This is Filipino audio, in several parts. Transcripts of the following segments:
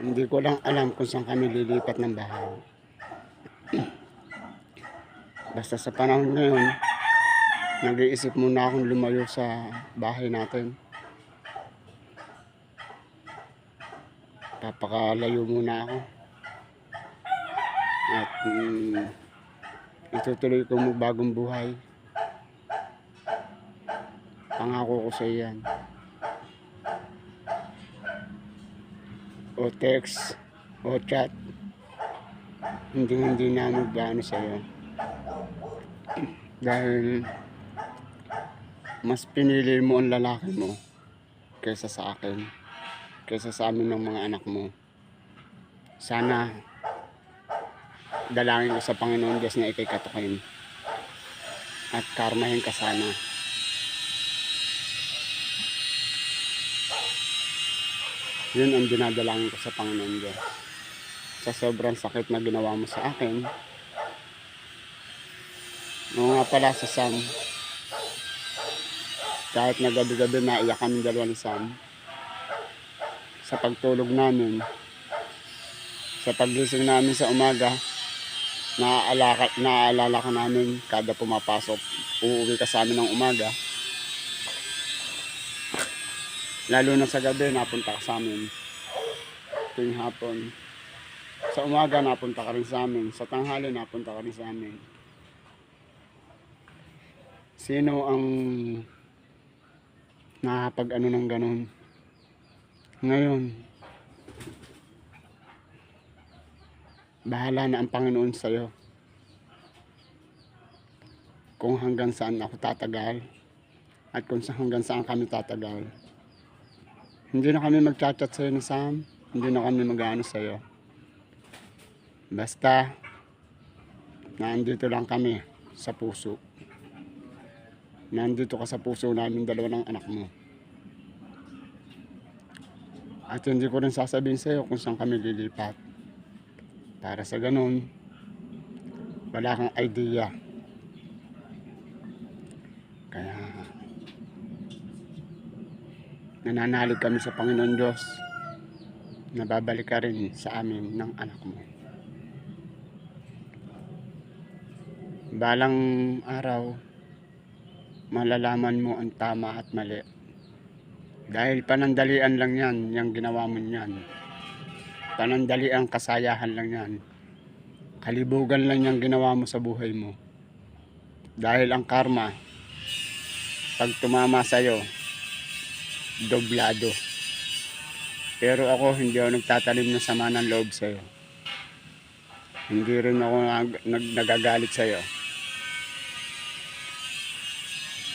Hindi ko lang alam kung saan kami lilipat ng bahay. Basta sa panahon ngayon, nag-iisip muna akong lumayo sa bahay natin. Papakalayo muna ako. At itutuloy ko magbagong buhay. Pangako ko sa iyan. O text, o chat, hindi na magbaano sa iyo. Dahil mas pinili mo ang lalaki mo kaysa sa akin, kaysa sa amin ng mga anak mo. Sana dalangin ko sa Panginoon Diyos na ikay katukin at karmahin ka sana. Yun ang dinadalangin ko sa Panginoon Diyos. Sa sobrang sakit na ginawa mo sa akin. Oo nga pala sa Sam, kahit na gabi-gabi naiyak kami dalawa ni Sam, sa pagtulog namin, sa paggising namin sa umaga, naaalala ka namin kada pumapasok, uuwi ka sa amin ng umaga. Lalo na sa gabi, napunta ka sa amin. Tuwing hapon. Sa umaga, napunta ka rin sa amin. Sa tanghali, napunta ka rin sa amin. Sino ang nakapag-ano ng ganun? Ngayon, bahala na ang Panginoon sa'yo. Kung hanggang saan ako tatagal at kung hanggang saan kami tatagal. Hindi na kami mag-chat sa'yo ni Sam. Hindi na kami mag-ano sa'yo. Basta, nandito lang kami sa puso. Nandito ka sa puso namin dalawa ng anak mo. At hindi ko rin sasabihin sa'yo kung saan kami lilipat. Para sa ganun, wala kang idea. Kaya, nananalig kami sa Panginoon Diyos na babalik ka rin sa amin ng anak mo. Balang araw, malalaman mo ang tama at mali. Dahil panandalian lang yan, yung ginawa mo yan. Panandalian, kasayahan lang yan. Kalibugan lang yung ginawa mo sa buhay mo. Dahil ang karma, pag tumama sa'yo, doblado. Pero ako, hindi ako nagtatalim ng sama ng loob sa'yo. Hindi rin ako nagagalit sa'yo.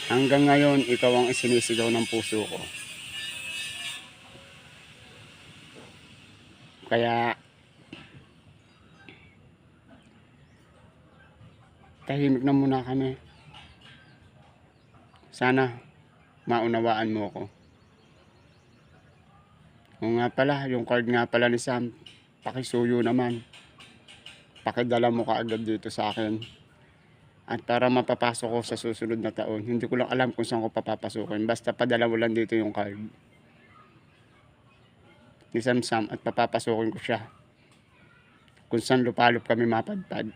Hanggang ngayon, ikaw ang isinisigaw ng puso ko. Kaya, tahimik na muna kami. Sana, maunawaan mo ko. O nga pala, yung card nga pala ni Sam, pakisuyo naman. Pakidala mo kaagad dito sa akin. At para mapapasok ko sa susunod na taon, hindi ko lang alam kung saan ko papapasukin. Basta padala mo lang dito yung card ni Sam at papapasukin ko siya. Kung saan lupalop kami mapadpad.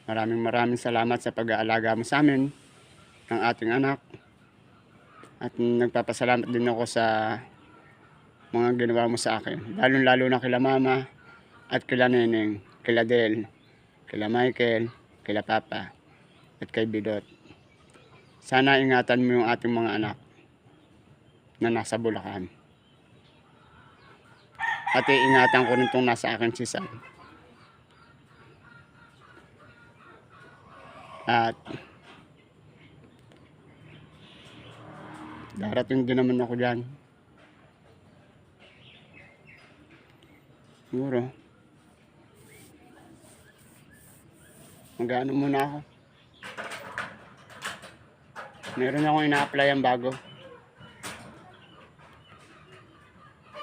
Maraming salamat sa pag-aalaga mo sa amin, ng ating anak. At nagpapasalamat din ako sa mga ginawa mo sa akin. Lalo na kila mama at kila neneng, kila Del, kila Michael, kila Papa, at kay Bidot. Sana ingatan mo yung ating mga anak na nasa Bulacan. At iingatan ko rin itong nasa akin si Sam. At darating din naman ako dyan. Siguro. Mag-ano muna ako. Meron akong ina-applyan bago.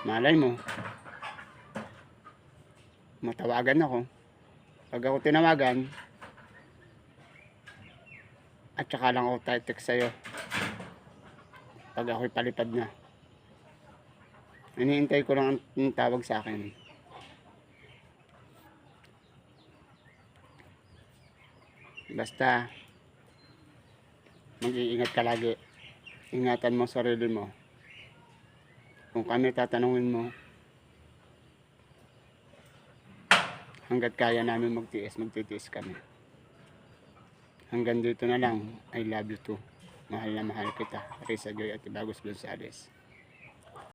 Malay mo, matawagan ako. Pag ako tinawagan, at saka lang ako text sa'yo pag ako'y palipad na. Hinihintay ko lang ang tawag sa akin. Basta, mag-iingat ka lagi. Ingatan mo sarili mo. Kung kami tatanungin mo, hanggat kaya namin magtiis, magtitiis kami. Hanggang dito na lang. I love you too. Mahal na mahal kita. Risa Joy at Ibagos Gonzales.